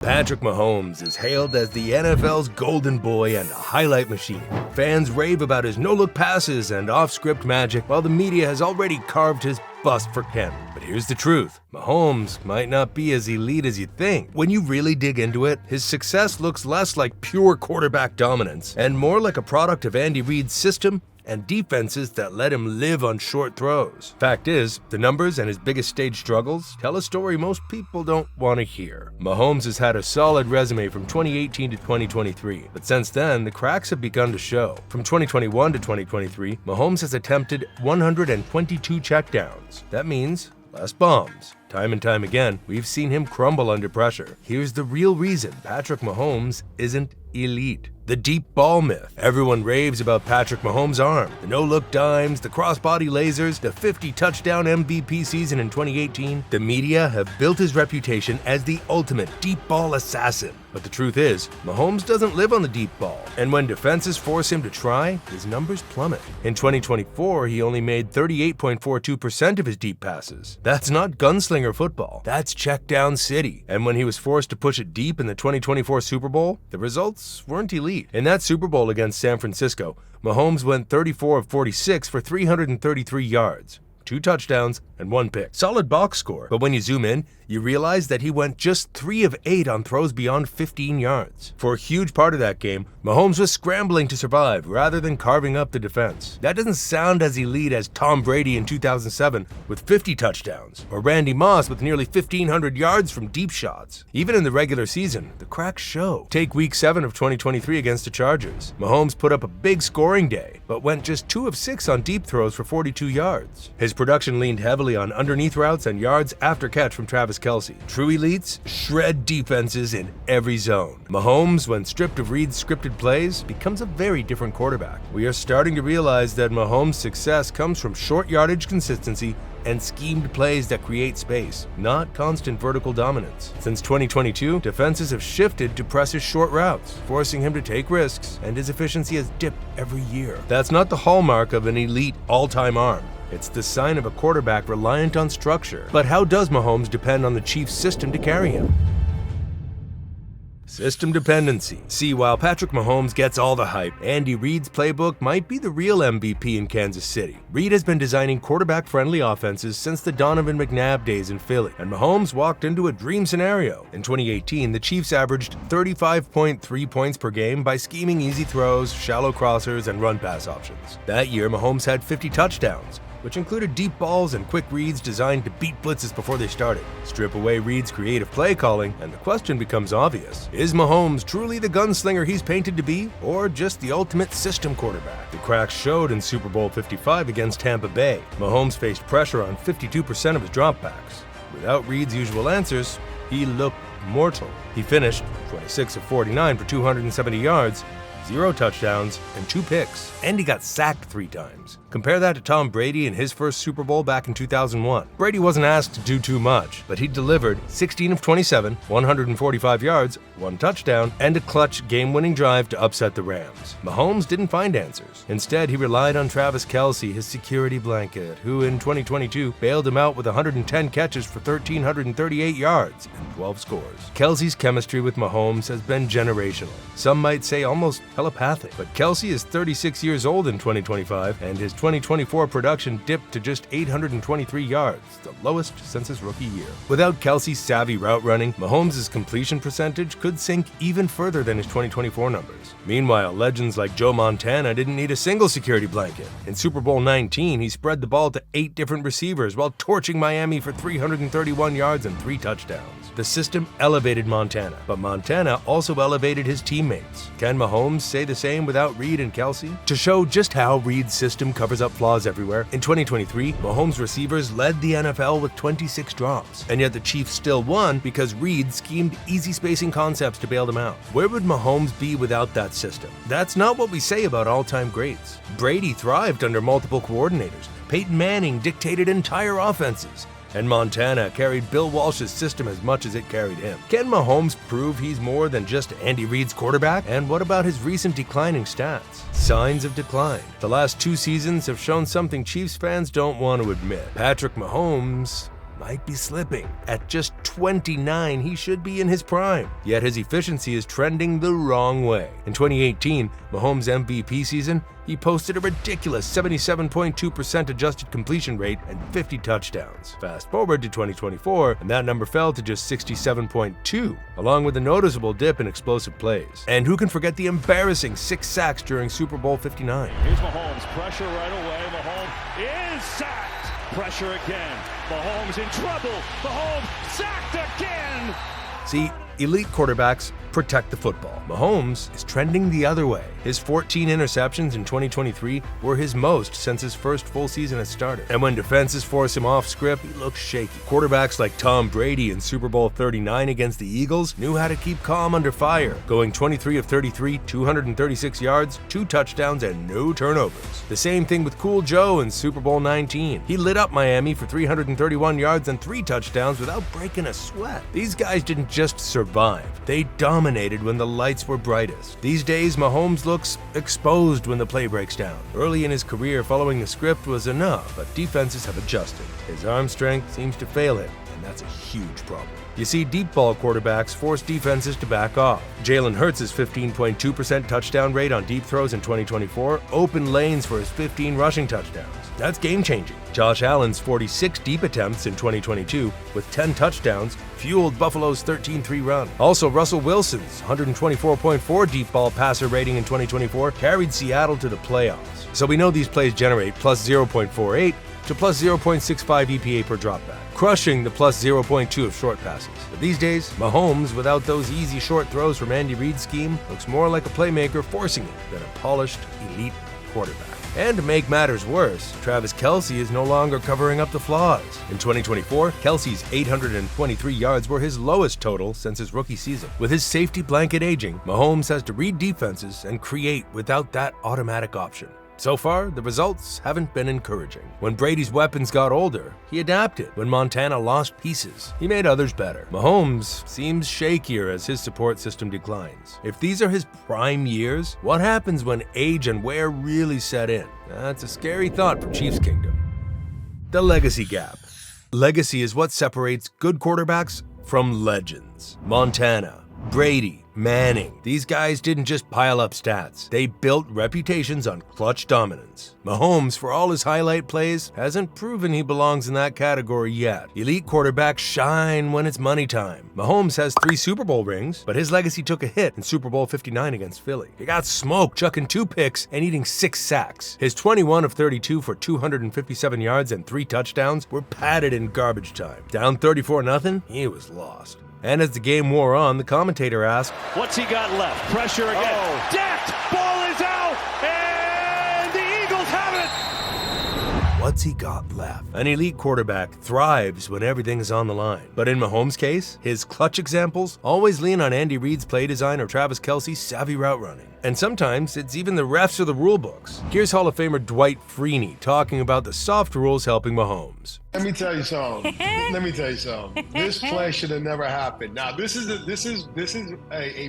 Patrick Mahomes is hailed as the NFL's golden boy and a highlight machine. Fans rave about his no-look passes and off-script magic, while the media has already carved his bust for Ken. But here's the truth. Mahomes might not be as elite as you think. When you really dig into it, his success looks less like pure quarterback dominance and more like a product of Andy Reid's system and defenses that let him live on short throws. Fact is, the numbers and his biggest stage struggles tell a story most people don't want to hear. Mahomes has had a solid resume from 2018 to 2023, but since then, the cracks have begun to show. From 2021 to 2023, Mahomes has attempted 122 checkdowns. That means less bombs. Time and time again, we've seen him crumble under pressure. Here's the real reason Patrick Mahomes isn't elite. The deep ball myth. Everyone raves about Patrick Mahomes' arm. The no-look dimes, the crossbody lasers, the 50-touchdown MVP season in 2018. The media have built his reputation as the ultimate deep ball assassin. But the truth is, Mahomes doesn't live on the deep ball. And when defenses force him to try, his numbers plummet. In 2024, he only made 38.42% of his deep passes. That's not gunslinger football. That's check down city. And when he was forced to push it deep in the 2024 Super Bowl, the results weren't elite. In that Super Bowl against San Francisco, Mahomes went 34 of 46 for 333 yards, 2 touchdowns, and 1 pick. Solid box score, but when you zoom in, you realize that he went just 3 of 8 on throws beyond 15 yards. For a huge part of that game, Mahomes was scrambling to survive rather than carving up the defense. That doesn't sound as elite as Tom Brady in 2007 with 50 touchdowns, or Randy Moss with nearly 1,500 yards from deep shots. Even in the regular season, the cracks show. Take Week 7 of 2023 against the Chargers. Mahomes put up a big scoring day, but went just 2 of 6 on deep throws for 42 yards. His production leaned heavily on underneath routes and yards after catch from Travis Kelce. True elites shred defenses in every zone. Mahomes, when stripped of Reid's scripted plays, becomes a very different quarterback. We are starting to realize that Mahomes' success comes from short yardage consistency and schemed plays that create space, not constant vertical dominance. Since 2022, defenses have shifted to press his short routes, forcing him to take risks, and his efficiency has dipped every year. That's not the hallmark of an elite all-time arm. It's the sign of a quarterback reliant on structure. But how does Mahomes depend on the Chiefs' system to carry him? System dependency. See, while Patrick Mahomes gets all the hype, Andy Reid's playbook might be the real MVP in Kansas City. Reid has been designing quarterback-friendly offenses since the Donovan McNabb days in Philly, and Mahomes walked into a dream scenario. In 2018, the Chiefs averaged 35.3 points per game by scheming easy throws, shallow crossers, and run-pass options. That year, Mahomes had 50 touchdowns, which included deep balls and quick reads designed to beat blitzes before they started. Strip away Reid's creative play calling, and the question becomes obvious. Is Mahomes truly the gunslinger he's painted to be, or just the ultimate system quarterback? The cracks showed in Super Bowl 55 against Tampa Bay. Mahomes faced pressure on 52% of his dropbacks. Without Reid's usual answers, he looked mortal. He finished 26 of 49 for 270 yards, 0 touchdowns, and 2 picks, and he got sacked 3 times. Compare that to Tom Brady in his first Super Bowl back in 2001. Brady wasn't asked to do too much, but he delivered 16 of 27, 145 yards, 1 touchdown, and a clutch game-winning drive to upset the Rams. Mahomes didn't find answers. Instead, he relied on Travis Kelce, his security blanket, who in 2022 bailed him out with 110 catches for 1,338 yards and 12 scores. Kelce's chemistry with Mahomes has been generational. Some might say almost telepathic, but Kelce is 36 years old in 2025, and his 2024 production dipped to just 823 yards, the lowest since his rookie year. Without Kelce's savvy route running, Mahomes' completion percentage could sink even further than his 2024 numbers. Meanwhile, legends like Joe Montana didn't need a single security blanket. In Super Bowl 19, he spread the ball to 8 different receivers while torching Miami for 331 yards and 3 touchdowns. The system elevated Montana, but Montana also elevated his teammates. Can Mahomes say the same without Reid and Kelce? To show just how Reid's system covers up flaws everywhere, in 2023, Mahomes' receivers led the NFL with 26 drops, and yet the Chiefs still won because Reid schemed easy spacing concepts to bail them out. Where would Mahomes be without that system? That's not what we say about all-time greats. Brady thrived under multiple coordinators. Peyton Manning dictated entire offenses. And Montana carried Bill Walsh's system as much as it carried him. Can Mahomes prove he's more than just Andy Reid's quarterback? And what about his recent declining stats? Signs of decline. The last 2 seasons have shown something Chiefs fans don't want to admit. Patrick Mahomes might be slipping. At just 29, he should be in his prime. Yet his efficiency is trending the wrong way. In 2018, Mahomes' MVP season, he posted a ridiculous 77.2% adjusted completion rate and 50 touchdowns. Fast forward to 2024, and that number fell to just 67.2, along with a noticeable dip in explosive plays. And who can forget the embarrassing 6 sacks during Super Bowl 59? Here's Mahomes, pressure right away. Mahomes is sacked. Pressure again. Mahomes in trouble. Mahomes sacked again. See, elite quarterbacks protect the football. Mahomes is trending the other way. His 14 interceptions in 2023 were his most since his first full season as starter. And when defenses force him off script, he looks shaky. Quarterbacks like Tom Brady in Super Bowl 39 against the Eagles knew how to keep calm under fire, going 23 of 33, 236 yards, 2 touchdowns, and no turnovers. The same thing with Cool Joe in Super Bowl 19. He lit up Miami for 331 yards and 3 touchdowns without breaking a sweat. These guys didn't just survive, they dominated when the lights were brightest. These days, Mahomes looks exposed when the play breaks down. Early in his career, following the script was enough, but defenses have adjusted. His arm strength seems to fail him, and that's a huge problem. You see, deep ball quarterbacks force defenses to back off. Jalen Hurts' 15.2% touchdown rate on deep throws in 2024 opened lanes for his 15 rushing touchdowns. That's game-changing. Josh Allen's 46 deep attempts in 2022 with 10 touchdowns fueled Buffalo's 13-3 run. Also, Russell Wilson's 124.4 deep ball passer rating in 2024 carried Seattle to the playoffs. So we know these plays generate plus 0.48 to plus 0.65 EPA per dropback, crushing the plus 0.2 of short passes. But these days, Mahomes, without those easy short throws from Andy Reid's scheme, looks more like a playmaker forcing it than a polished, elite quarterback. And to make matters worse, Travis Kelce is no longer covering up the flaws. In 2024, Kelce's 823 yards were his lowest total since his rookie season. With his safety blanket aging, Mahomes has to read defenses and create without that automatic option. So far, the results haven't been encouraging. When Brady's weapons got older, he adapted. When Montana lost pieces, he made others better. Mahomes seems shakier as his support system declines. If these are his prime years, what happens when age and wear really set in? That's a scary thought for Chiefs Kingdom. The legacy gap. Legacy is what separates good quarterbacks from legends. Montana, Brady, Manning. These guys didn't just pile up stats. They built reputations on clutch dominance. Mahomes, for all his highlight plays, hasn't proven he belongs in that category yet. Elite quarterbacks shine when it's money time. Mahomes has 3 Super Bowl rings, but his legacy took a hit in Super Bowl 59 against Philly. He got smoked, chucking 2 picks and eating 6 sacks. His 21 of 32 for 257 yards and 3 touchdowns were padded in garbage time. Down 34-0, he was lost. And as the game wore on, the commentator asked, "What's he got left? Pressure again. Decked! Ball is out! And the Eagles have it!" What's he got left? An elite quarterback thrives when everything is on the line. But in Mahomes' case, his clutch examples always lean on Andy Reid's play design or Travis Kelce's savvy route running. And sometimes it's even the refs or the rule books. Here's Hall of Famer Dwight Freeney talking about the soft rules helping Mahomes. Let me tell you something. This play should have never happened. Now, this is a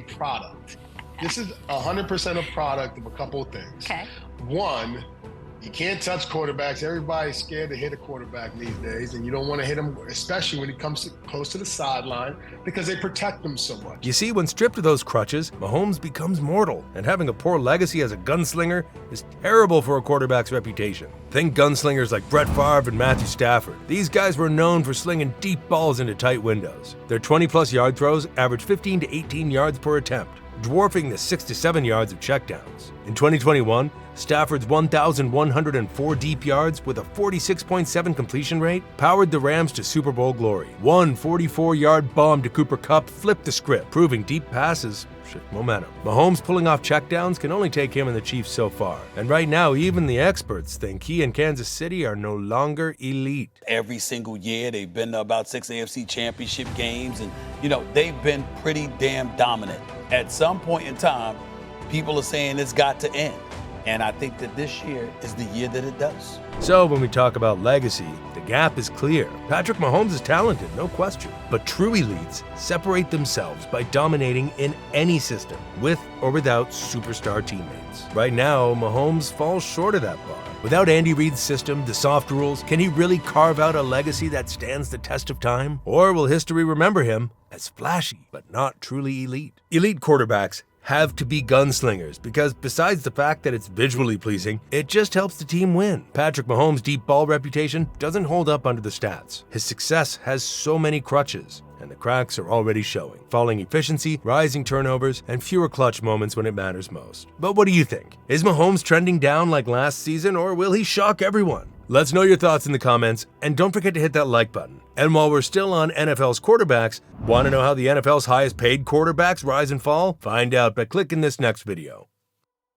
product. This is 100% a product of a couple of things. Okay. One, you can't touch quarterbacks. Everybody's scared to hit a quarterback these days, and you don't want to hit them, especially when he comes close to the sideline, because they protect them so much. You see, when stripped of those crutches, Mahomes becomes mortal, and having a poor legacy as a gunslinger is terrible for a quarterback's reputation. Think gunslingers like Brett Favre and Matthew Stafford. These guys were known for slinging deep balls into tight windows. Their 20-plus yard throws average 15 to 18 yards per attempt, dwarfing the 6 to 7 yards of checkdowns. In 2021, Stafford's 1,104 deep yards with a 46.7 completion rate powered the Rams to Super Bowl glory. One 44-yard bomb to Cooper Kupp flipped the script, proving deep passes shift momentum. Mahomes pulling off checkdowns can only take him and the Chiefs so far. And right now, even the experts think he and Kansas City are no longer elite. Every single year, they've been to about 6 AFC championship games, and, they've been pretty damn dominant. At some point in time, people are saying it's got to end. And I think that this year is the year that it does. So when we talk about legacy, the gap is clear. Patrick Mahomes is talented, no question. But true elites separate themselves by dominating in any system, with or without superstar teammates. Right now, Mahomes falls short of that bar. Without Andy Reid's system, the soft rules, can he really carve out a legacy that stands the test of time? Or will history remember him as flashy, but not truly elite? Elite quarterbacks have to be gunslingers because besides the fact that it's visually pleasing, it just helps the team win. Patrick Mahomes' deep ball reputation doesn't hold up under the stats. His success has so many crutches, and the cracks are already showing. Falling efficiency, rising turnovers, and fewer clutch moments when it matters most. But what do you think? Is Mahomes trending down like last season, or will he shock everyone? Let's know your thoughts in the comments, and don't forget to hit that like button. And while we're still on NFL's quarterbacks, want to know how the NFL's highest paid quarterbacks rise and fall? Find out by clicking this next video.